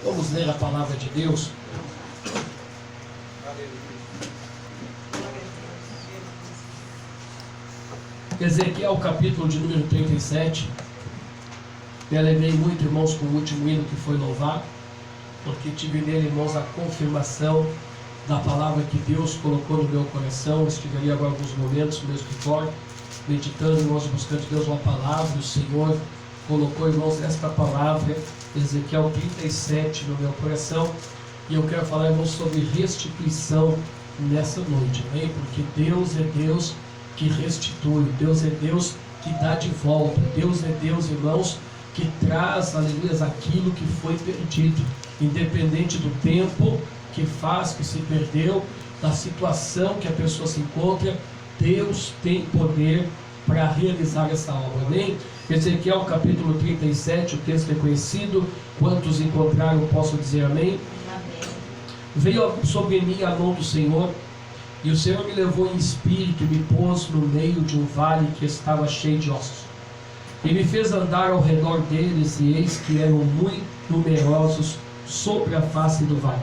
Vamos ler a palavra de Deus. Ezequiel, capítulo de número 37. Me alegrei muito, irmãos, com o último hino que foi louvado, porque tive nele, irmãos, a confirmação da palavra que Deus colocou no meu coração. Estive ali agora alguns momentos, mesmo que fora, meditando, irmãos, buscando de Deus uma palavra. O Senhor colocou, irmãos, esta palavra, Ezequiel 37, no meu coração. E eu quero falar, irmãos, sobre restituição nessa noite, amém? Porque Deus é Deus que restitui, Deus é Deus que dá de volta, Deus é Deus, irmãos, que traz, aleluia, aquilo que foi perdido, independente do tempo que faz, que se perdeu, da situação que a pessoa se encontra. Deus tem poder para realizar essa obra, amém? Ezequiel capítulo 37, o texto é conhecido. Quantos encontraram, posso dizer amém? Amém. Veio sobre mim a mão do Senhor, e o Senhor me levou em espírito e me pôs no meio de um vale que estava cheio de ossos. E me fez andar ao redor deles, e eis que eram muito numerosos sobre a face do vale,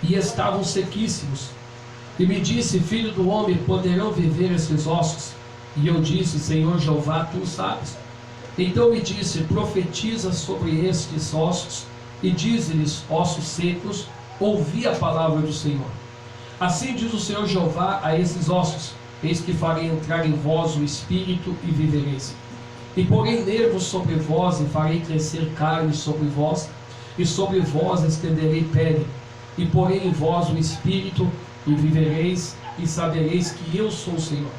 e estavam sequíssimos. E me disse: filho do homem, poderão viver esses ossos? E eu disse: Senhor Jeová, tu sabes. Então me disse: profetiza sobre estes ossos, e dize-lhes: ossos secos, ouvi a palavra do Senhor. Assim diz o Senhor Jeová a esses ossos: eis que farei entrar em vós o espírito, e vivereis. E porei nervos sobre vós, e farei crescer carne sobre vós, e sobre vós estenderei pele. E porei em vós o espírito, e vivereis, e sabereis que eu sou o Senhor.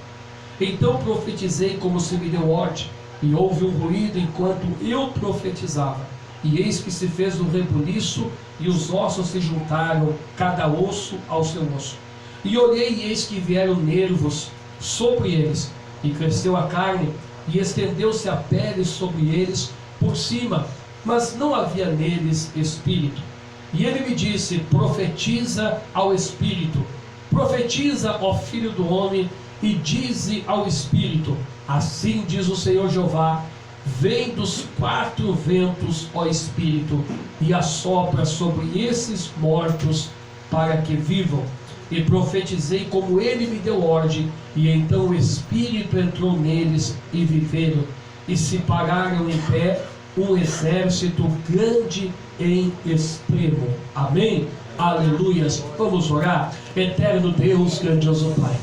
Então profetizei como se me deu ordem, e houve um ruído enquanto eu profetizava. E eis que se fez um rebuliço, e os ossos se juntaram, cada osso ao seu osso. E olhei, e eis que vieram nervos sobre eles, e cresceu a carne, e estendeu-se a pele sobre eles por cima, mas não havia neles espírito. E ele me disse: profetiza ao espírito, profetiza, ó filho do homem, e dize ao espírito: assim diz o Senhor Jeová, vem dos 4 ventos, ó espírito, e assopra sobre esses mortos para que vivam. E profetizei como ele me deu ordem, e então o espírito entrou neles, e viveram, e se pararam em pé um exército grande em extremo. Amém? Aleluias. Vamos orar. Eterno Deus, grandioso Pai,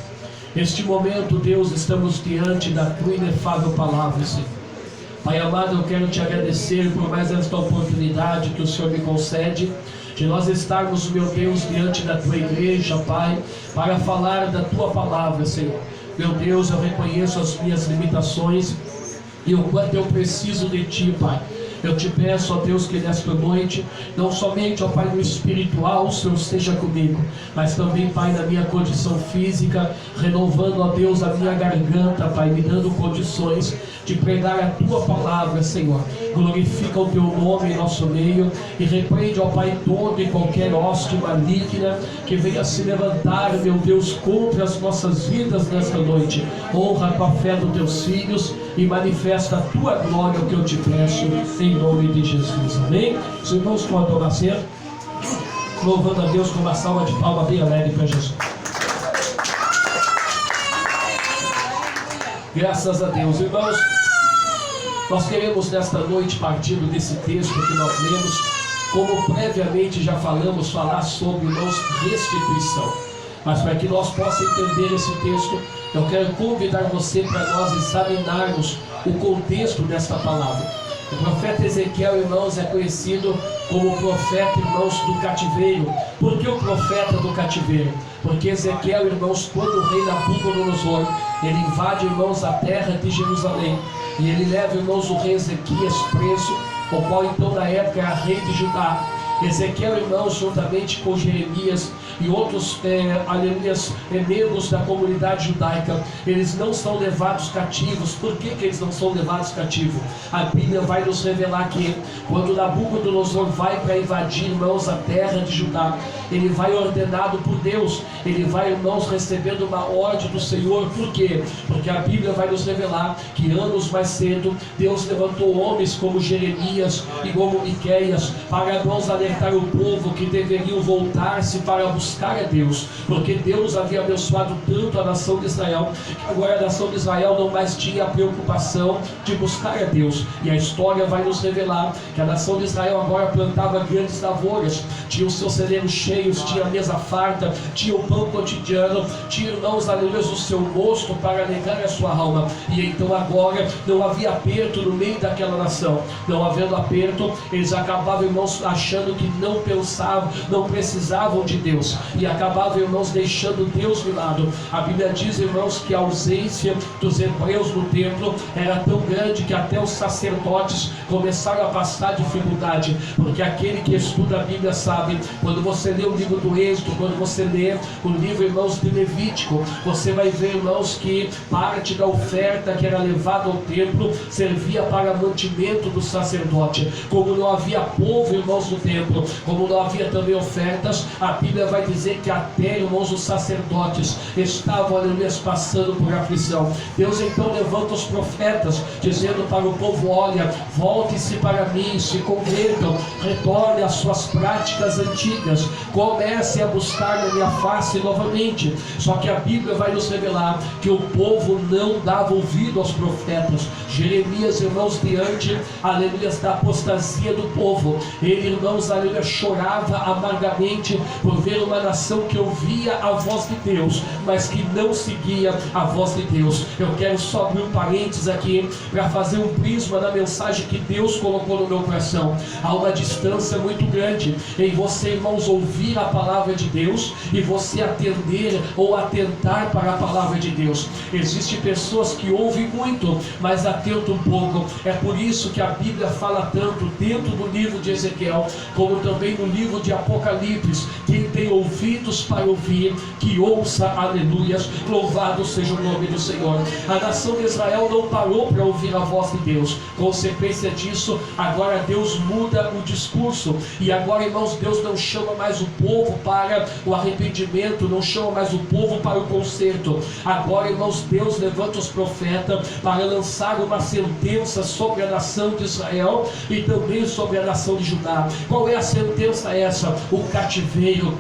neste momento, Deus, estamos diante da tua inefável palavra, Senhor. Pai amado, eu quero te agradecer por mais esta oportunidade que o Senhor me concede, de nós estarmos, meu Deus, diante da tua igreja, Pai, para falar da tua palavra, Senhor. Meu Deus, eu reconheço as minhas limitações e o quanto eu preciso de ti, Pai. Eu te peço, ó Deus, que nesta noite, não somente, ó Pai, no espiritual, o Senhor esteja comigo, mas também, Pai, na minha condição física, renovando, ó Deus, a minha garganta, Pai, me dando condições de pregar a tua palavra, Senhor. Glorifica o teu nome em nosso meio e repreende, ó Pai, toda e qualquer hoste maligna que venha se levantar, meu Deus, contra as nossas vidas nesta noite. Honra a tua fé dos teus filhos e manifesta a tua glória, o que eu te peço, em nome de Jesus. Amém? Os irmãos podem nascer louvando a Deus com uma salva de palmas bem alegre para Jesus. Graças a Deus, irmãos. Nós queremos nesta noite, partindo desse texto que nós lemos, como previamente já falamos, falar sobre, irmãos, restituição. Mas para que nós possamos entender esse texto, eu quero convidar você para nós examinarmos o contexto desta palavra. O profeta Ezequiel, irmãos, é conhecido como o profeta, irmãos, do cativeiro. Por que o profeta do cativeiro? Porque Ezequiel, irmãos, quando o rei Nabucodonosor, ele invade, irmãos, a terra de Jerusalém, e ele leva, irmãos, o rei Ezequias preso, o qual então na época era rei de Judá. Ezequiel, irmãos, juntamente com Jeremias e outros, aleluias, membros da comunidade judaica, eles não são levados cativos. Por que eles não são levados cativos? A Bíblia vai nos revelar que quando Nabucodonosor vai para invadir, irmãos, a terra de Judá, ele vai ordenado por Deus, ele vai, irmãos, recebendo uma ordem do Senhor. Por quê? Porque a Bíblia vai nos revelar que anos mais cedo Deus levantou homens como Jeremias e como Miqueias para, irmãos, alertar o povo que deveriam voltar-se para buscar a Deus, porque Deus havia abençoado tanto a nação de Israel, que agora a nação de Israel não mais tinha a preocupação de buscar a Deus. E a história vai nos revelar que a nação de Israel agora plantava grandes lavouras, tinha os seus celeiros cheios, tinha a mesa farta, tinha o pão cotidiano, tinha, irmãos, aleluia, o seu mosto para alegrar a sua alma. E então agora não havia aperto no meio daquela nação. Não havendo aperto, eles acabavam, irmãos, achando que não pensavam, não precisavam de Deus, e acabavam, irmãos, deixando Deus de lado. A Bíblia diz, irmãos, que a ausência dos hebreus no templo era tão grande que até os sacerdotes começaram a passar dificuldade, porque aquele que estuda a Bíblia sabe, quando você lê o livro do Êxodo, quando você lê o livro, irmãos, de Levítico, você vai ver, irmãos, que parte da oferta que era levada ao templo servia para mantimento do sacerdote. Como não havia povo, irmãos, no templo, como não havia também ofertas, a Bíblia vai dizer que até, irmãos, os sacerdotes estavam, aleluia, passando por aflição. Deus então levanta os profetas, dizendo para o povo: olha, volte-se para mim, se convertam, retorne às suas práticas antigas, comece a buscar na minha face novamente. Só que a Bíblia vai nos revelar que o povo não dava ouvido aos profetas. Jeremias, irmãos, diante, aleluia, da apostasia do povo, ele, irmãos, aleluia, chorava amargamente por ver uma nação que ouvia a voz de Deus, mas que não seguia a voz de Deus. Eu quero só abrir um parênteses aqui para fazer um prisma na mensagem que Deus colocou no meu coração. Há uma distância muito grande em você, irmãos, ouvir a palavra de Deus e você atender ou atentar para a palavra de Deus. Existem pessoas que ouvem muito, mas atentam pouco. É por isso que a Bíblia fala tanto dentro do livro de Ezequiel, como também no livro de Apocalipse: quem tem ouvidos para ouvir, que ouça, aleluias, louvado seja o nome do Senhor. A nação de Israel não parou para ouvir a voz de Deus. Consequência disso, agora Deus muda o discurso, e agora, irmãos, Deus não chama mais o povo para o arrependimento, não chama mais o povo para o conserto. Agora, irmãos, Deus levanta os profetas para lançar uma sentença sobre a nação de Israel e também sobre a nação de Judá. Qual é a sentença essa? O cativeiro.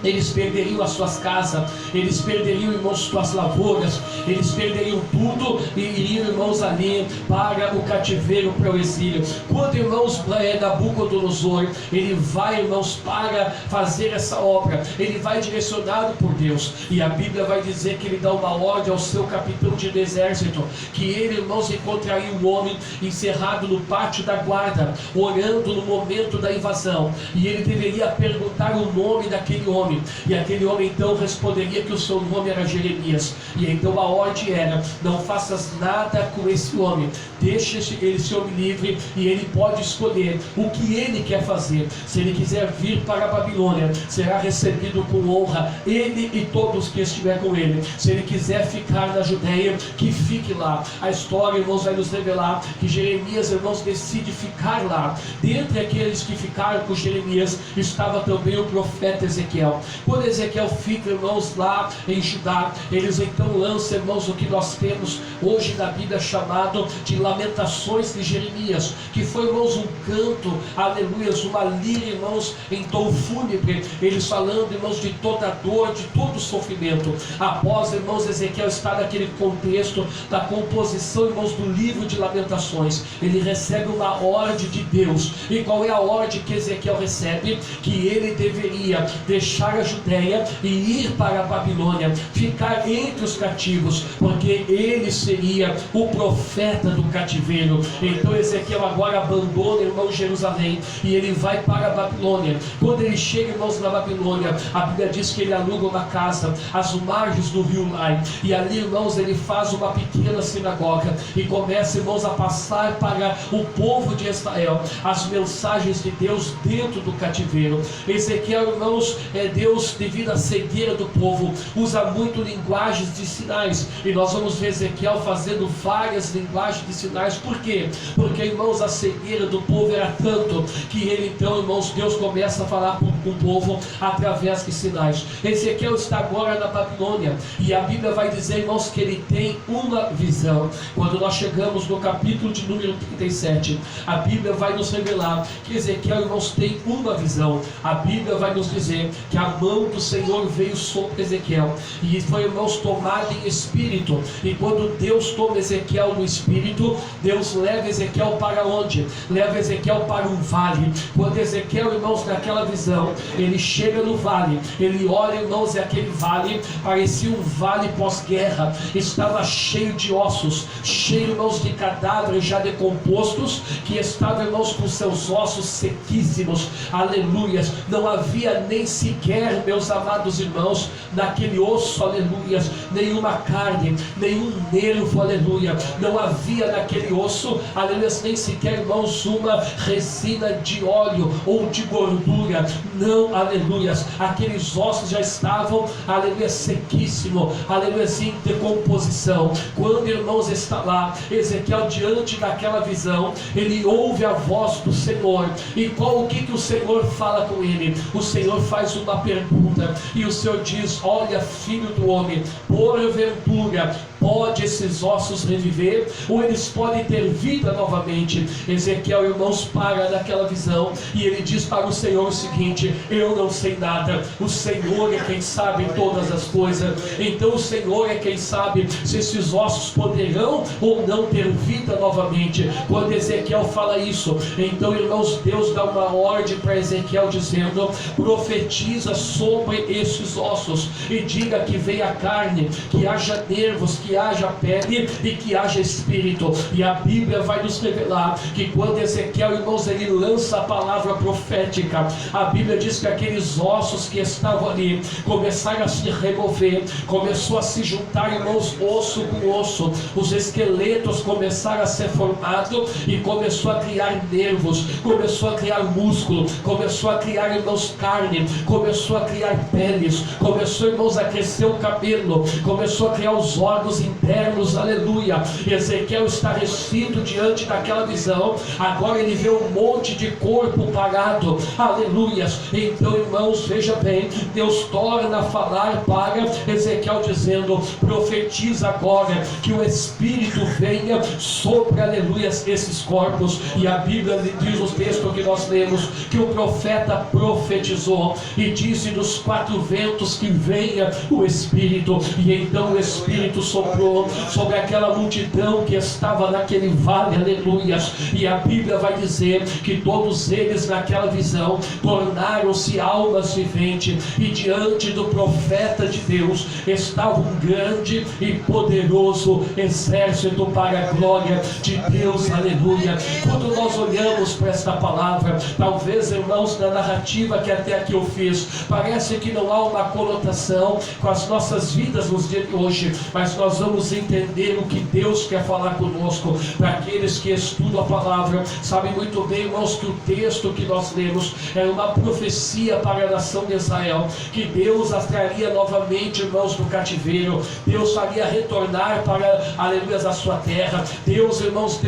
Eles perderiam as suas casas, eles perderiam, irmãos, suas lavouras, eles perderiam tudo e iriam, irmãos, ali para o cativeiro, para o exílio. Quando, irmãos, Nabucodonosor, ele vai, irmãos, para fazer essa obra, ele vai direcionado por Deus, e a Bíblia vai dizer que ele dá uma ordem ao seu capitão de exército, que ele, irmãos, encontraria um homem encerrado no pátio da guarda, orando no momento da invasão, e ele deveria perguntar o nome daquele homem. E aquele homem então responderia que o seu nome era Jeremias. E então a ordem era: não faças nada com esse homem, deixa esse homem livre, e ele pode escolher o que ele quer fazer. Se ele quiser vir para a Babilônia, será recebido com honra, ele e todos que estiver com ele. Se ele quiser ficar na Judeia, que fique lá. A história, irmãos, vai nos revelar que Jeremias, irmãos, decide ficar lá. Dentre aqueles que ficaram com Jeremias estava também o profeta Ezequiel. Quando Ezequiel fica, irmãos, lá em Judá, eles então lançam, irmãos, o que nós temos hoje na Bíblia chamado de Lamentações de Jeremias, que foi, irmãos, um canto, aleluia, uma lira, irmãos, em tom fúnebre, eles falando, irmãos, de toda dor, de todo sofrimento. Após, irmãos, Ezequiel estar naquele contexto da composição, irmãos, do livro de Lamentações, ele recebe uma ordem de Deus. E qual é a ordem que Ezequiel recebe? Que ele deveria deixar deixar a Judéia e ir para a Babilônia, ficar entre os cativos, porque ele seria o profeta do cativeiro. Então Ezequiel agora abandona, irmão, Jerusalém, e ele vai para a Babilônia. Quando ele chega, irmãos, na Babilônia, a Bíblia diz que ele aluga uma casa às margens do rio Lai, e ali, irmãos, ele faz uma pequena sinagoga e começa, irmãos, a passar para o povo de Israel as mensagens de Deus dentro do cativeiro. Ezequiel, irmãos, Deus, devido à cegueira do povo, usa muito linguagens de sinais, e nós vamos ver Ezequiel fazendo várias linguagens de sinais. Por quê? Porque, irmãos, a cegueira do povo era tanto que ele, então, irmãos, Deus começa a falar com o povo através de sinais. Ezequiel está agora na Babilônia, e a Bíblia vai dizer, irmãos, que ele tem uma visão. Quando nós chegamos no capítulo de número 37, a Bíblia vai nos revelar que Ezequiel, irmãos, tem uma visão. A Bíblia vai nos dizer que a mão do Senhor veio sobre Ezequiel, e foi, irmãos, tomada em espírito. E quando Deus toma Ezequiel no espírito, Deus leva Ezequiel para onde? Leva Ezequiel para um vale. Quando Ezequiel, irmãos, naquela visão, ele chega no vale, ele olha, irmãos, e aquele vale parecia um vale pós-guerra, estava cheio de ossos, cheio, irmãos, de cadáveres já decompostos, que estavam, irmãos, com seus ossos sequíssimos. Aleluias, não havia nem sequer, meus amados irmãos, naquele osso, aleluias, nenhuma carne, nenhum nervo, aleluia, não havia naquele osso, aleluias, nem sequer, irmãos, uma resina de óleo ou de gordura, não, aleluias, aqueles ossos já estavam, aleluia, sequíssimo, aleluia, em decomposição. Quando, irmãos, está lá Ezequiel diante daquela visão, ele ouve a voz do Senhor. E o que o Senhor fala com ele? O Senhor faz uma pergunta, e o Senhor diz: olha, filho do homem, porventura pode esses ossos reviver, ou eles podem ter vida novamente? Ezequiel, irmãos, para naquela visão, e ele diz para o Senhor o seguinte: eu não sei nada, o Senhor é quem sabe todas as coisas. Então o Senhor é quem sabe se esses ossos poderão ou não ter vida novamente. Quando Ezequiel fala isso, então, irmãos, Deus dá uma ordem para Ezequiel dizendo: profetiza sobre esses ossos e diga que venha carne, que haja nervos, que haja pele e que haja espírito. E a Bíblia vai nos revelar que quando Ezequiel, irmãos, ele lança a palavra profética, a Bíblia diz que aqueles ossos que estavam ali começaram a se remover, começou a se juntar, irmãos, osso com osso, os esqueletos começaram a ser formados e começou a criar nervos, começou a criar músculo, começou a criar, irmãos, carne, começou a criar peles, começou, irmãos, a crescer o cabelo, começou a criar os órgãos internos, aleluia. Ezequiel está restrito diante daquela visão, agora ele vê um monte de corpo parado, aleluias. Então, irmãos, veja bem, Deus torna a falar para Ezequiel dizendo: profetiza agora que o Espírito venha sobre, aleluias, esses corpos. E a Bíblia diz o texto que nós lemos que o profeta profetizou e disse dos quatro ventos que venha o Espírito, e então o Espírito soprou sobre aquela multidão que estava naquele vale, aleluias. E a Bíblia vai dizer que todos eles naquela visão tornaram-se almas viventes, e diante do profeta de Deus estava um grande e poderoso exército para a glória de Deus, aleluia. Quando nós olhamos para esta palavra, talvez, irmãos, na narrativa que até aqui eu fiz, parece que não há uma conotação com as nossas vidas nos dias de hoje, mas nós vamos entender o que Deus quer falar conosco. Para aqueles que estudam a palavra, sabem muito bem, irmãos, que o texto que nós lemos é uma profecia para a nação de Israel, que Deus as traria novamente, irmãos, do cativeiro. Deus faria retornar para, aleluia, a sua terra. Deus, irmãos,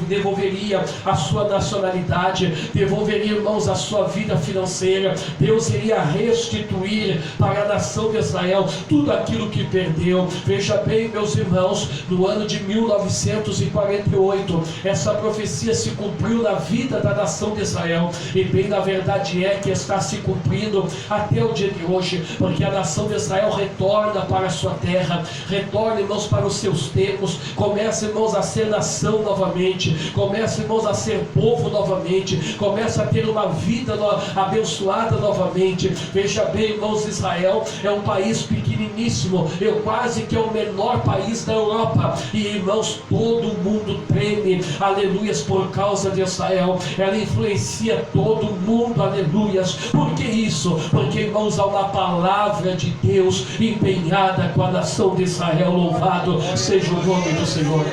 devolveria a sua nacionalidade, devolveria, irmãos, a sua vida financeira. Deus iria restituir para a nação de Israel tudo aquilo que perdeu. Veja bem, meus irmãos, no ano de 1948, essa profecia se cumpriu na vida da nação de Israel, e bem na verdade é que está se cumprindo até o dia de hoje, porque a nação de Israel retorna para a sua terra, retorna, irmãos, para os seus tempos, começa, irmãos, a ser nação novamente, começa, irmãos, a ser povo novamente, começa a ter uma vida abençoada novamente. Veja bem, irmãos, Israel é um país pequeniníssimo, quase que é o menor país da Europa, e irmãos, todo mundo treme, aleluias, por causa de Israel. Ela influencia todo mundo, aleluias. Por que isso? Porque, irmãos, há uma palavra de Deus empenhada com a nação de Israel. Louvado seja o nome do Senhor.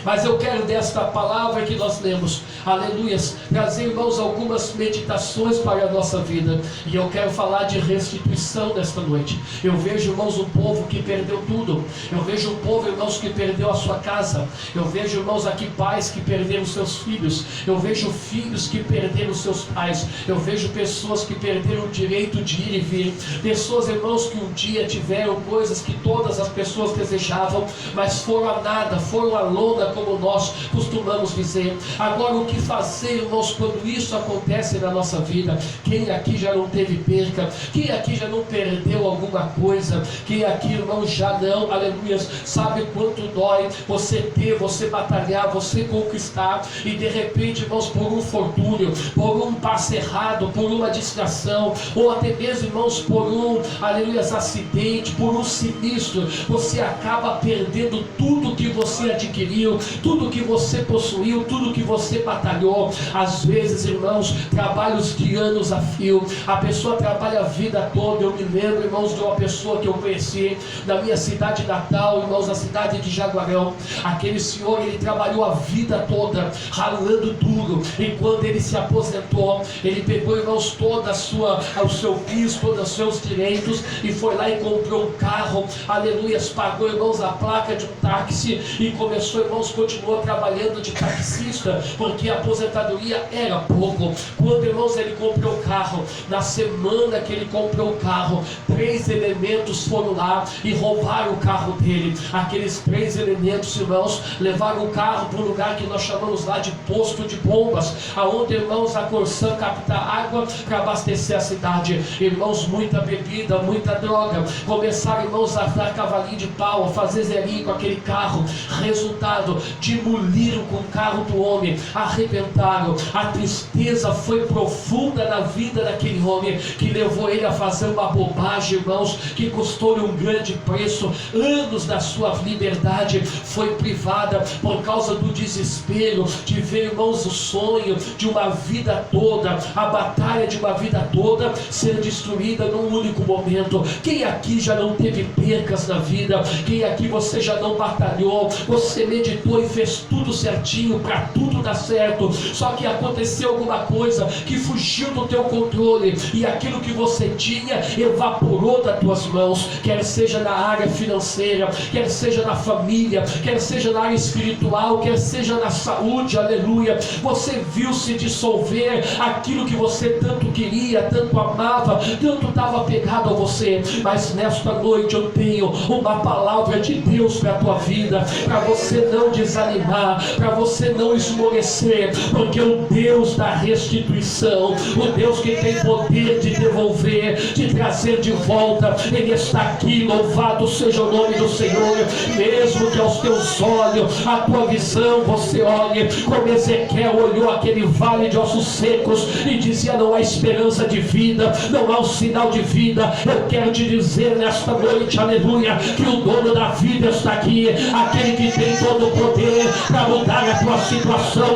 Mas eu quero desta palavra que nós lemos, aleluias, trazer, irmãos, algumas meditações para a nossa vida. E eu quero falar de restituição nesta noite. Eu vejo, irmãos, um povo que perdeu tudo. Eu vejo um povo, irmãos, que perdeu a sua casa. Eu vejo, irmãos, aqui pais que perderam seus filhos. Eu vejo filhos que perderam seus pais. Eu vejo pessoas que perderam o direito de ir e vir. Pessoas, irmãos, que um dia tiveram coisas que todas as pessoas desejavam, mas foram a nada, foram a lona, como nós costumamos dizer. Agora, o que fazer, irmãos, quando isso acontece na nossa vida? Quem aqui já não teve perca? Quem aqui já não perdeu alguma coisa? Quem aqui, irmãos, já não, aleluia, sabe quanto dói você ter, você batalhar, você conquistar, e de repente, irmãos, por um infortúnio, por um passo errado, por uma distração, ou até mesmo, irmãos, por um, aleluia, acidente, por um sinistro, você acaba perdendo tudo que você adquiriu, tudo que você possuiu, tudo que você batalhou. Às vezes, irmãos, trabalhos de anos a fio, a pessoa trabalha a vida toda. Eu me lembro, irmãos, de uma pessoa que eu conheci na minha cidade natal, irmãos, na cidade de Jaguarão. Aquele senhor, ele trabalhou a vida toda, ralando duro, e quando ele se aposentou, ele pegou, irmãos, toda o seu bis, todos os seus direitos, e foi lá e comprou um carro, aleluia, pagou, irmãos, a placa de um táxi, e começou, irmãos, continuou trabalhando de taxista, porque a aposentadoria era pouco. Quando, irmãos, ele comprou o carro, na semana que ele comprou o carro, 3 elementos foram lá e roubaram o carro dele. Aqueles 3 elementos, irmãos, levaram o carro para um lugar que nós chamamos lá de posto de bombas, aonde, irmãos, a Corsã capta água para abastecer a cidade. Irmãos, muita bebida, muita droga. Começaram, irmãos, a dar cavalinho de pau, a fazer zerinho com aquele carro. Resultado, demoliram com o carro do homem, arrebentaram. A tristeza foi profunda na vida daquele homem, que levou ele a fazer uma bobagem, irmãos, que custou-lhe um grande preço. Anos da sua liberdade foi privada por causa do desespero de ver, irmãos, o sonho de uma vida toda, a batalha de uma vida toda ser destruída num único momento. Quem aqui já não teve percas na vida? Quem aqui você já não batalhou? Você meditou e fez tudo certinho para tudo dar certo, só que aconteceu alguma coisa que fugiu do teu controle, e aquilo que você tinha evaporou das tuas mãos, quer seja na área financeira, quer seja na família, quer seja na área espiritual, quer seja na saúde, aleluia. Você viu se dissolver aquilo que você tanto queria, tanto amava, tanto estava pegado a você. Mas nesta noite eu tenho uma palavra de Deus para a tua vida, para você não desanimar, para você não esmorecer, porque o Deus da restituição, o Deus que tem poder de devolver, de trazer de volta, Ele está aqui. Louvado seja o nome do Senhor. Mesmo que aos teus olhos, a tua visão, você olhe como Ezequiel olhou aquele vale de ossos secos e dizia: não há esperança de vida, não há um sinal de vida. Eu quero te dizer nesta noite, aleluia, que o dono da vida está aqui, aquele que tem todo o poder para mudar a tua situação.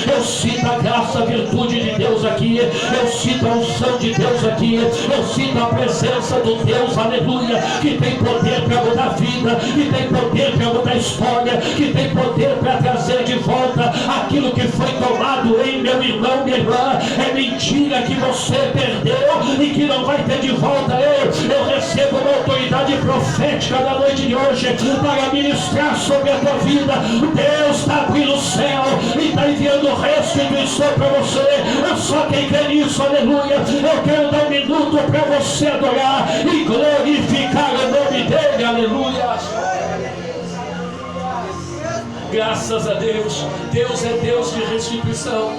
Eu sinto a graça, a virtude de Deus aqui, eu sinto a unção de Deus aqui, eu sinto a presença do Deus, aleluia, que tem poder para mudar a vida, que tem poder para mudar a história, que tem poder para trazer de volta aquilo que foi tomado. Ei, meu irmão, minha irmã, é mentira que você perdeu e que não vai ter de volta. Eu recebo uma autoridade profética na noite de hoje para ministrar sobre a tua vida. Deus está abrindo o céu e está enviando restituição para você. É só quem crê nisso, aleluia. Eu quero dar um minuto para você adorar e glorificar o nome dele, aleluia. Graças a Deus. Deus é Deus de restituição.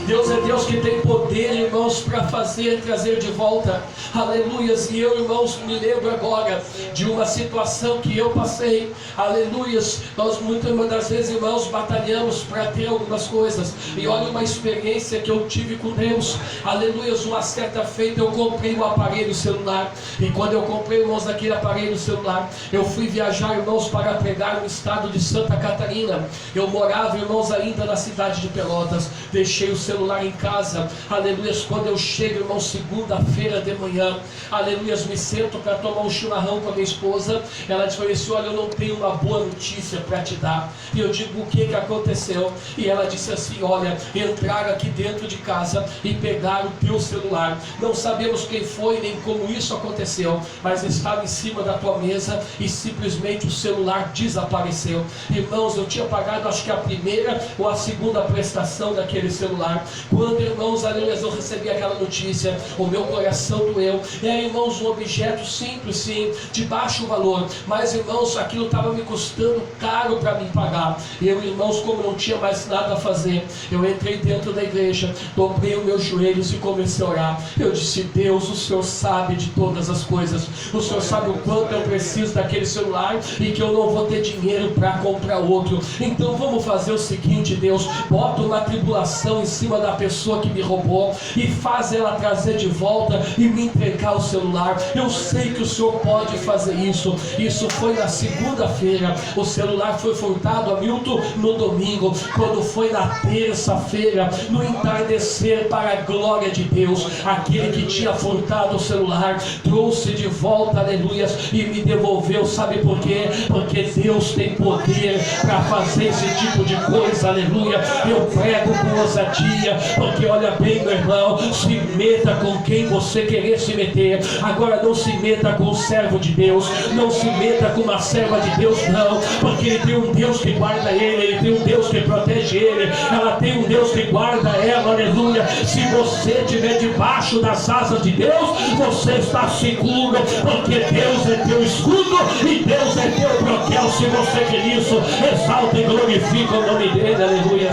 Deus é Deus que tem poder, irmãos, para fazer, trazer de volta. Aleluias. E eu, irmãos, me lembro agora de uma situação que eu passei. Aleluias. Nós muitas das vezes, irmãos, batalhamos para ter algumas coisas. E olha uma experiência que eu tive com Deus. Aleluias. Uma certa feita eu comprei um aparelho celular. E quando eu comprei, irmãos, aquele aparelho celular, eu fui viajar, irmãos, para pregar no estado de Santa Catarina. Eu morava, irmãos, ainda na cidade de Pelotas. Deixei o celular em casa. Aleluias. Quando eu chego, irmão, segunda-feira de manhã, aleluias, me sento para tomar um chimarrão com a minha esposa. Ela disse assim: olha, eu não tenho uma boa notícia para te dar. E eu digo: o que aconteceu? E ela disse assim: olha, entraram aqui dentro de casa e pegaram o teu celular. Não sabemos quem foi nem como isso aconteceu, mas estava em cima da tua mesa e simplesmente o celular desapareceu. Irmãos, eu tinha pagado acho que a primeira ou a segunda prestação daquele celular. Quando, irmãos, aleluia, eu recebi aquela notícia, o meu coração doeu. Irmãos, um objeto simples, sim, de baixo valor, mas, irmãos, aquilo estava me custando caro para mim pagar. E eu, irmãos, como não tinha mais nada a fazer, eu entrei dentro da igreja, dobrei os meus joelhos e comecei a orar. Eu disse: Deus, o Senhor sabe de todas as coisas, o Senhor sabe o quanto eu preciso daquele celular e que eu não vou ter dinheiro para comprar outro. Então vamos fazer o seguinte, Deus, bota uma tribulação em cima da pessoa que me roubou e faz ela trazer de volta e me entregar o celular. Eu sei que o Senhor pode fazer isso. Isso foi na segunda-feira. O celular foi furtado, Hamilton, no domingo. Quando foi na terça-feira, no entardecer, para a glória de Deus, aquele que tinha furtado o celular trouxe de volta, aleluia, e me devolveu. Sabe por quê? Porque Deus tem poder para fazer esse tipo de coisa, aleluia. Eu prego com ousadia, porque olha bem, meu irmão, se meta com quem você querer se meter. Agora não se meta com o servo de Deus, não se meta com uma serva de Deus, não, porque ele tem um Deus que guarda ele tem um Deus que protege ele, ela tem um Deus que guarda ela, aleluia. Se você estiver debaixo das asas de Deus, você está seguro, porque Deus é teu escudo e Deus é teu broquel. Se você quer isso, exalta e glorifica o nome dele, aleluia.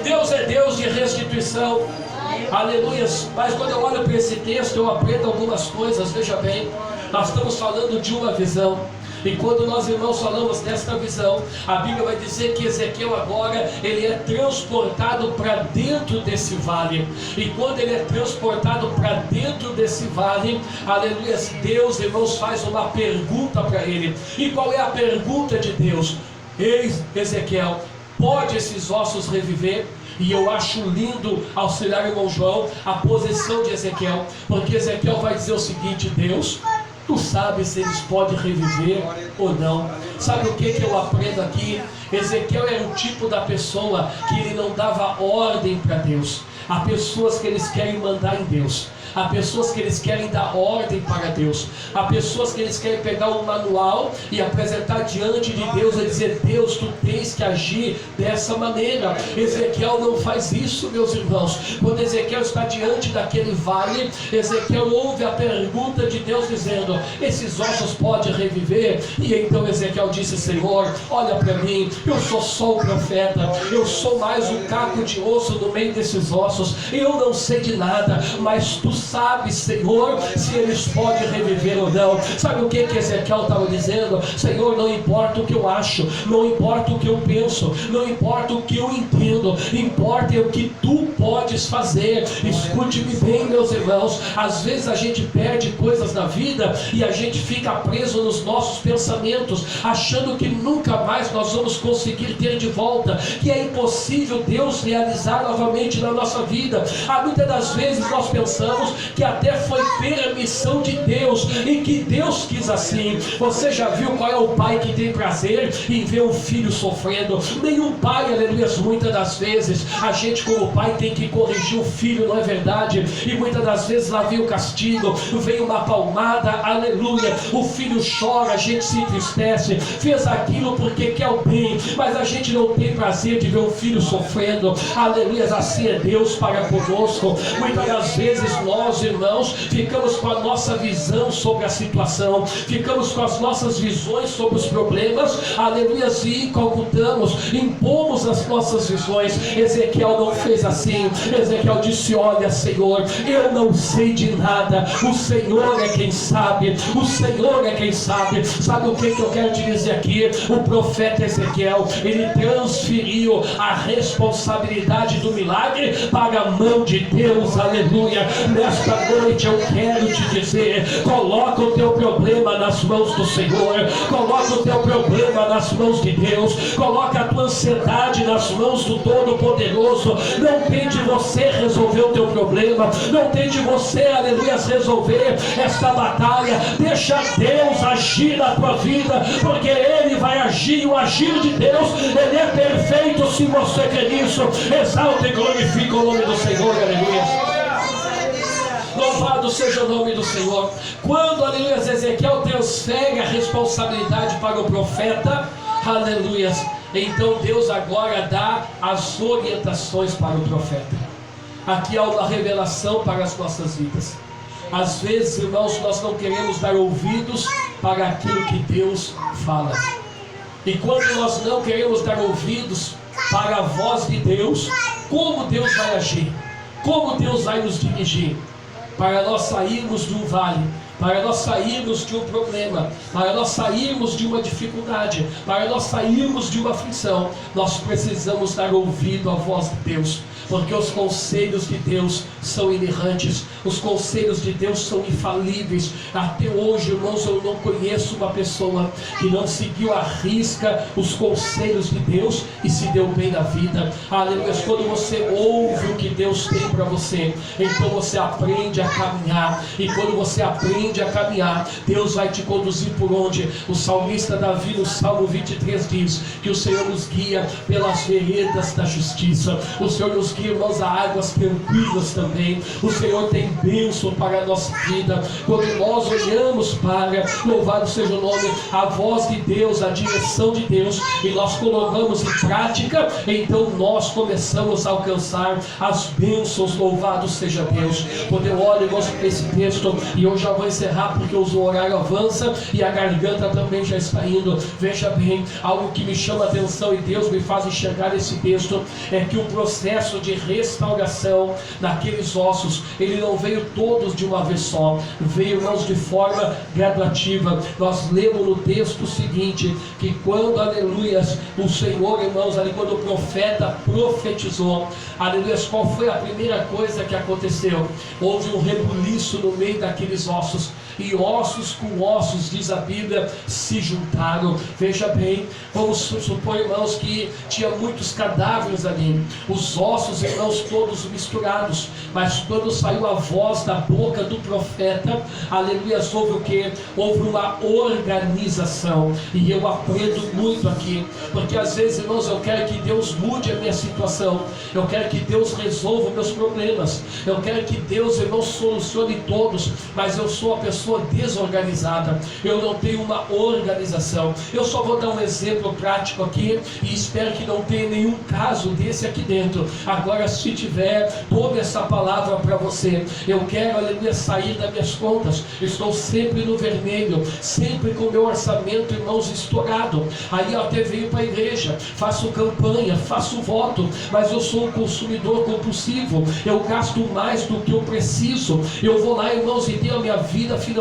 Deus é Deus de restituição, aleluia. Mas quando eu olho para esse texto, eu aprendo algumas coisas. Veja bem, nós estamos falando de uma visão. E quando nós, irmãos, falamos desta visão, a Bíblia vai dizer que Ezequiel agora, ele é transportado para dentro desse vale. E quando ele é transportado para dentro desse vale, aleluia, Deus, irmãos, faz uma pergunta para ele. E qual é a pergunta de Deus? Eis, Ezequiel, pode esses ossos reviver? E eu acho lindo, auxiliar irmão João, a posição de Ezequiel, porque Ezequiel vai dizer o seguinte: Deus, tu sabes se eles podem reviver ou não. Sabe o que eu aprendo aqui? Ezequiel era um tipo da pessoa que ele não dava ordem para Deus. Há pessoas que eles querem mandar em Deus. Há pessoas que eles querem dar ordem para Deus. Há pessoas que eles querem pegar um manual e apresentar diante de Deus e dizer: Deus, tu tens que agir dessa maneira. Ezequiel não faz isso, meus irmãos. Quando Ezequiel está diante daquele vale, Ezequiel ouve a pergunta de Deus dizendo: esses ossos podem reviver? E então Ezequiel disse: Senhor, olha para mim, eu sou só o profeta, eu sou mais um caco de osso no meio desses ossos, eu não sei de nada, mas tu sabes, Senhor, se eles podem reviver ou não. Sabe o que Ezequiel estava dizendo? Senhor, não importa o que eu acho, não importa o que eu penso, não importa o que eu entendo, importa o que tu podes fazer. Escute-me bem, meus irmãos, às vezes a gente perde coisas na vida e a gente fica preso nos nossos pensamentos, achando que nunca mais nós vamos conseguir ter de volta, que é impossível Deus realizar novamente na nossa vida. Muitas das vezes nós pensamos que até foi permissão de Deus e que Deus quis assim. Você já viu qual é o pai que tem prazer em ver um filho sofrendo? Nenhum pai, aleluia. Muitas das vezes a gente como pai tem que correr corrigir o filho, não é verdade? E muitas das vezes lá vem o castigo, vem uma palmada, aleluia, o filho chora, a gente se entristece, fez aquilo porque quer o bem, mas a gente não tem prazer de ver um filho sofrendo, aleluia. Assim é Deus para conosco. Muitas das vezes nós, irmãos, ficamos com a nossa visão sobre a situação, ficamos com as nossas visões sobre os problemas, aleluia, e calculamos, impomos as nossas visões. Ezequiel não fez assim. Ezequiel disse: olha, Senhor, eu não sei de nada, o Senhor é quem sabe, o Senhor é quem sabe. Sabe o que eu quero te dizer aqui? O profeta Ezequiel, ele transferiu a responsabilidade do milagre para a mão de Deus, aleluia. Nesta noite eu quero te dizer: coloca o teu problema nas mãos do Senhor, coloca o teu problema nas mãos de Deus, coloca a tua ansiedade nas mãos do Todo-Poderoso. Não tem de você resolver o teu problema, não tem de você, aleluia, resolver esta batalha. Deixa Deus agir na tua vida, porque Ele vai agir, e o agir de Deus, Ele é perfeito. Se você quer isso, exalta e glorifica o nome do Senhor, aleluia. Louvado seja o nome do Senhor. Quando, aleluia, Ezequiel transfere a responsabilidade para o profeta, aleluia, então Deus agora dá as orientações para o profeta. Aqui há uma revelação para as nossas vidas. Às vezes, irmãos, nós não queremos dar ouvidos para aquilo que Deus fala. E quando nós não queremos dar ouvidos para a voz de Deus, como Deus vai agir? Como Deus vai nos dirigir? Para nós sairmos de um vale, para nós sairmos de um problema, para nós sairmos de uma dificuldade, para nós sairmos de uma aflição, nós precisamos dar ouvido à voz de Deus, porque os conselhos de Deus são inerrantes, os conselhos de Deus são infalíveis. Até hoje, irmãos, eu não conheço uma pessoa que não seguiu à risca os conselhos de Deus e se deu bem na vida. Aleluia. Quando você ouve o que Deus tem para você, então você aprende a caminhar, e quando você aprende a caminhar, Deus vai te conduzir por onde? O salmista Davi, no Salmo 23, diz que o Senhor nos guia pelas veredas da justiça, o Senhor nos guia, irmãos, a águas tranquilas também. O Senhor tem bênção para a nossa vida. Quando nós olhamos para, louvado seja o nome, a voz de Deus, a direção de Deus, e nós colocamos em prática, então nós começamos a alcançar as bênçãos. Louvado seja Deus. Quando eu olho, irmãos, para esse texto, e eu já vou encerrar porque o horário avança e a garganta também já está indo. Veja bem, algo que me chama a atenção e Deus me faz enxergar esse texto, é que o processo de restauração naqueles ossos, ele não veio todos de uma vez só, veio, irmãos, de forma gradativa. Nós lemos no texto o seguinte, que quando, aleluia, o Senhor, irmãos, ali quando o profeta profetizou, aleluia, qual foi a primeira coisa que aconteceu? Houve um rebuliço no meio daqueles ossos, e ossos com ossos, diz a Bíblia, se juntaram. Veja bem, vamos supor, irmãos, que tinha muitos cadáveres ali, os ossos, irmãos, todos misturados, mas quando saiu a voz da boca do profeta, aleluia, houve o que? Houve uma organização. E eu aprendo muito aqui, porque às vezes, irmãos, eu quero que Deus mude a minha situação, eu quero que Deus resolva meus problemas, eu quero que Deus, irmãos, solucione todos, mas eu sou a pessoa desorganizada, eu não tenho uma organização. Eu só vou dar um exemplo prático aqui, e espero que não tenha nenhum caso desse aqui dentro. Agora, se tiver, tome essa palavra para você. Eu quero, aleluia, sair das minhas contas, estou sempre no vermelho, sempre com o meu orçamento, irmãos, estourado. Aí eu até venho para a igreja, faço campanha, faço voto, mas eu sou um consumidor compulsivo, eu gasto mais do que eu preciso. Eu vou lá, irmãos, e tenho a minha vida financeira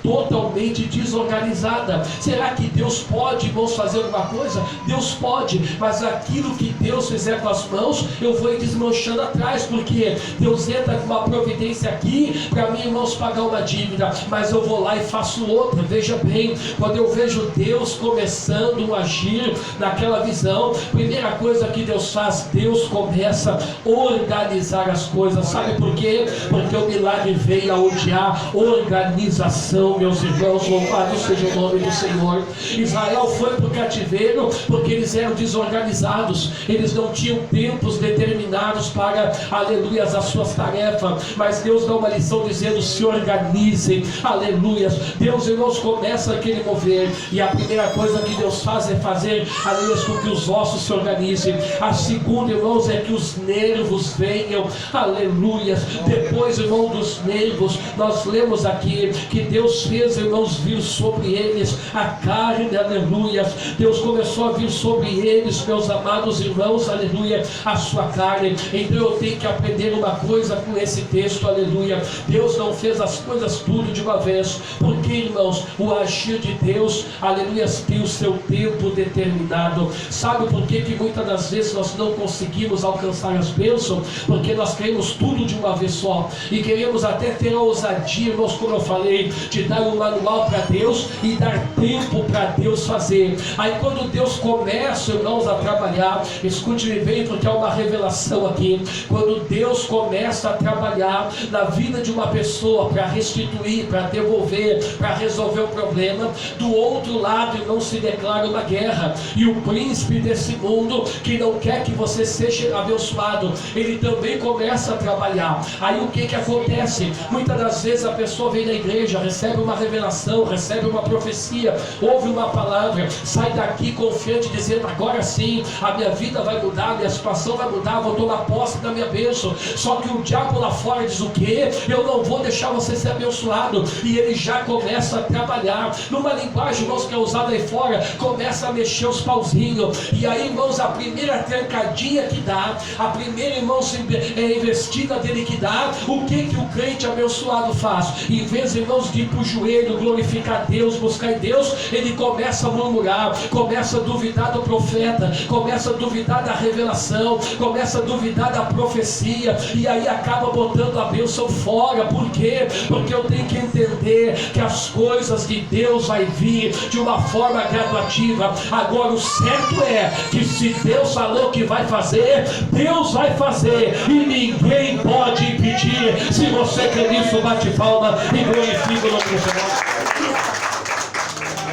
totalmente desorganizada. Será que Deus pode, irmãos, fazer alguma coisa? Deus pode, mas aquilo que Deus fizer com as mãos, eu vou ir desmanchando atrás, porque Deus entra com uma providência aqui para mim, irmãos, pagar uma dívida, mas eu vou lá e faço outra. Veja bem, quando eu vejo Deus começando a agir naquela visão, primeira coisa que Deus faz, Deus começa a organizar as coisas. Sabe por quê? Porque o milagre veio a odiar organização, meus irmãos, louvado seja o nome do Senhor. Israel foi para o cativeiro porque eles eram desorganizados, eles não tinham tempos determinados para, aleluia, as suas tarefas, mas Deus dá uma lição dizendo: se organizem, aleluia. Deus, irmãos, começa aquele mover, e a primeira coisa que Deus faz é fazer, aleluia, com que os ossos se organizem. A segunda, irmãos, é que os nervos venham, aleluia. Depois, irmão, dos nervos, nós lemos aqui que Deus fez, irmãos, vir sobre eles a carne, aleluia. Deus começou a vir sobre eles, meus amados irmãos, aleluia, a sua carne. Então eu tenho que aprender uma coisa com esse texto, aleluia. Deus não fez as coisas tudo de uma vez, porque, irmãos, o agir de Deus, aleluia, tem o seu tempo determinado. Sabe por que muitas das vezes nós não conseguimos alcançar as bênçãos? Porque nós queremos tudo de uma vez só, e queremos até ter a ousadia, irmãos, como eu falei, de dar um manual para Deus e dar tempo para Deus fazer. Aí quando Deus começa, irmãos, a trabalhar, escute-me bem, porque há uma revelação aqui. Quando Deus começa a trabalhar na vida de uma pessoa para restituir, para devolver, para resolver o problema, do outro lado, irmão, se declara uma guerra, e o príncipe desse mundo, que não quer que você seja abençoado, ele também começa a trabalhar. Aí o que acontece? Muitas das vezes a pessoa vem na igreja, recebe uma revelação, recebe uma profecia, ouve uma palavra, sai daqui confiante, dizendo: agora sim, a minha vida vai mudar, a minha situação vai mudar, vou tomar posse da minha bênção. Só que o diabo lá fora diz o quê? Eu não vou deixar você ser abençoado. E ele já começa a trabalhar numa linguagem, irmãos, que é usada aí fora, começa a mexer os pauzinhos. E aí, irmãos, a primeira trancadinha que dá, a primeira, irmãos, investida dele que dá, o que o crente abençoado faz? Em vez, irmãos, de ir para o joelho, glorificar Deus, buscar em Deus, ele começa a murmurar, começa a duvidar do profeta, começa a duvidar da revelação, começa a duvidar da profecia, e aí acaba botando a bênção fora. Por quê? Porque eu tenho que entender que as coisas de Deus vai vir de uma forma graduativa. Agora o certo é que se Deus falou que vai fazer, Deus vai fazer, e ninguém pode impedir. Se você quer nisso, bate palma e glorifica o nome do Senhor.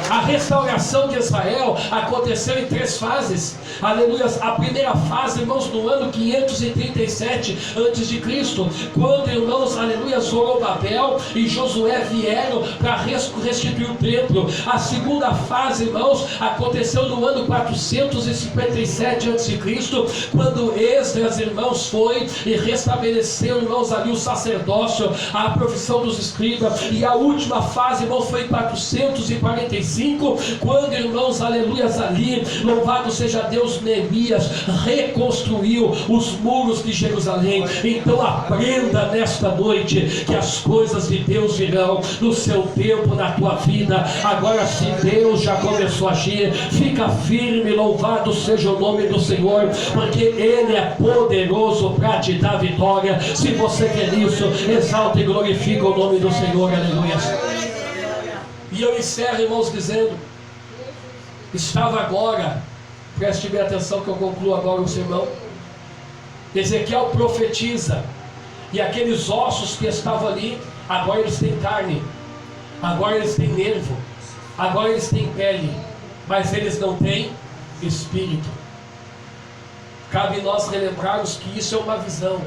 A restauração de Israel aconteceu em 3 fases, aleluia. A primeira fase, irmãos, no ano 537 a.C., quando, irmãos, aleluia, Zorobabel e Josué vieram para restituir o templo. A segunda fase, irmãos, aconteceu no ano 457 a.C., quando Esdras, irmãos, foi e restabeleceu, irmãos, ali o sacerdócio, a profissão dos escribas. E a última fase, irmãos, foi em 445, quando, irmãos, aleluias, ali, louvado seja Deus, Neemias reconstruiu os muros de Jerusalém. Então aprenda nesta noite que as coisas de Deus virão no seu tempo, na tua vida. Agora, se Deus já começou a agir, fica firme, louvado seja o nome do Senhor, porque Ele é poderoso para te dar vitória. Se você quer isso, exalta e glorifica o nome do Senhor, aleluia. E eu encerro, irmãos, dizendo: estava agora, preste bem atenção que eu concluo agora o sermão. Ezequiel profetiza, e aqueles ossos que estavam ali, agora eles têm carne, agora eles têm nervo, agora eles têm pele, mas eles não têm espírito. Cabe nós relembrarmos que isso é uma visão.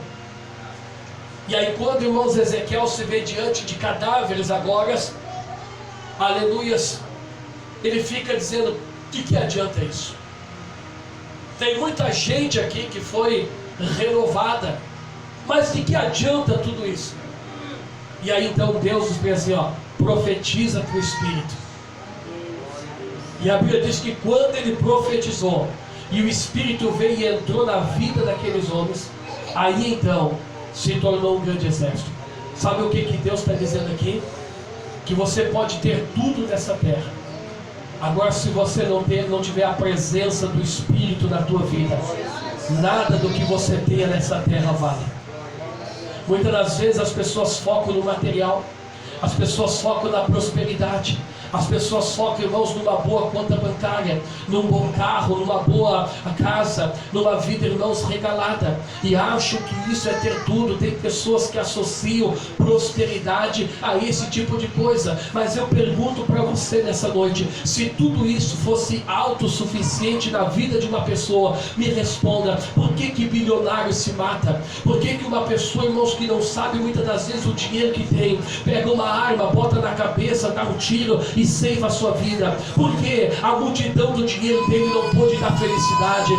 E aí, quando, irmãos, Ezequiel se vê diante de cadáveres agora, aleluias, ele fica dizendo: que adianta isso? Tem muita gente aqui que foi renovada, mas de que adianta tudo isso? E aí então Deus diz assim, ó: profetiza para o Espírito. E a Bíblia diz que quando ele profetizou, e o Espírito veio e entrou na vida daqueles homens, aí então se tornou um grande exército. Sabe o que Deus está dizendo aqui? Que você pode ter tudo nessa terra, agora se você não tiver a presença do Espírito na tua vida, nada do que você tenha nessa terra vale. Muitas das vezes as pessoas focam no material, as pessoas focam na prosperidade, As pessoas focam, irmãos, numa boa conta bancária, num bom carro, numa boa casa, numa vida, irmãos, regalada, e acham que isso é ter tudo. Tem pessoas que associam prosperidade a esse tipo de coisa, mas eu pergunto para você nessa noite: se tudo isso fosse autossuficiente na vida de uma pessoa, me responda, por que bilionário se mata? Por que uma pessoa, irmãos, que não sabe muitas das vezes o dinheiro que tem, pega uma arma, bota na cabeça, dá um tiro e ceifa a sua vida? Porque a multidão do dinheiro dele não pôde dar felicidade,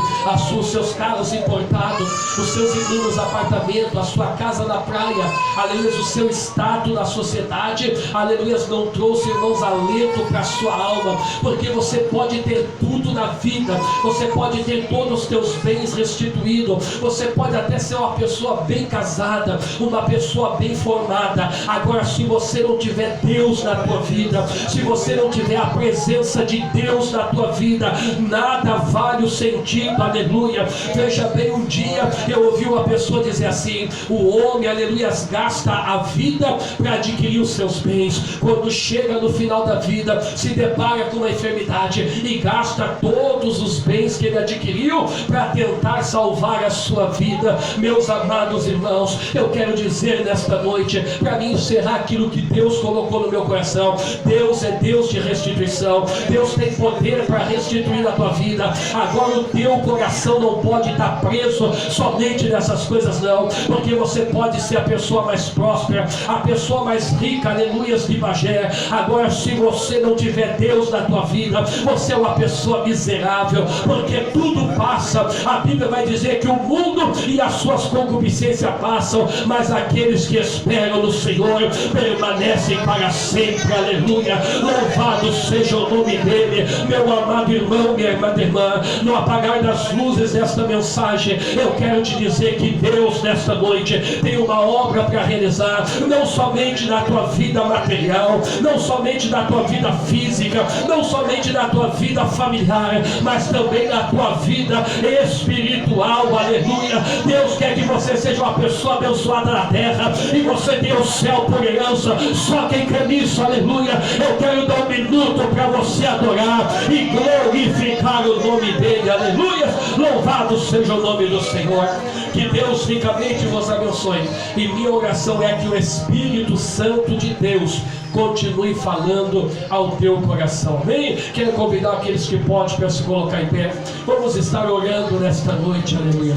os seus carros importados, os seus inúmeros apartamentos, a sua casa na praia, aleluia, o seu status na sociedade, aleluia, não trouxe, irmãos, alento para a sua alma. Porque você pode ter tudo na vida, você pode ter todos os teus bens restituídos, você pode até ser uma pessoa bem casada, uma pessoa bem formada. Agora, se você não tiver Deus na tua vida, se você não tiver a presença de Deus na tua vida, nada vale o sentido, aleluia. Veja bem, um dia eu ouvi uma pessoa dizer assim: o homem, aleluia, gasta a vida para adquirir os seus bens. Quando chega no final da vida, se depara com uma enfermidade e gasta todos os bens que ele adquiriu para tentar salvar a sua vida. Meus amados irmãos, eu quero dizer nesta noite, para mim encerrar aquilo que Deus colocou no meu coração: Deus é Deus de restituição. Deus tem poder para restituir a tua vida. Agora, o teu coração não pode estar preso somente nessas coisas, não, porque você pode ser a pessoa mais próspera, a pessoa mais rica, aleluias, de Bagé. Agora, se você não tiver Deus na tua vida, você é uma pessoa miserável, porque tudo passa. A Bíblia vai dizer que o mundo e as suas concupiscências passam, mas aqueles que esperam no Senhor permanecem para sempre, aleluia. Louvado seja o nome dele. Meu amado irmão, minha amada irmã, no apagar das luzes desta mensagem, eu quero te dizer que Deus nesta noite tem uma obra para realizar, não somente na tua vida material, não somente na tua vida física, não somente na tua vida familiar, mas também na tua vida espiritual, aleluia. Deus quer que você seja uma pessoa abençoada na terra e você tem o céu por herança. Só quem quer nisso, aleluia. Eu quero dar um minuto para você adorar e glorificar o nome dele, aleluia. Louvado seja o nome do Senhor. Que Deus ricamente vos abençoe, e minha oração é que o Espírito Santo de Deus continue falando ao teu coração. Amém? Quero convidar aqueles que podem para se colocar em pé. Vamos estar orando nesta noite, aleluia.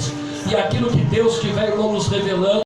E aquilo que Deus tiver, irmão, nos revelando.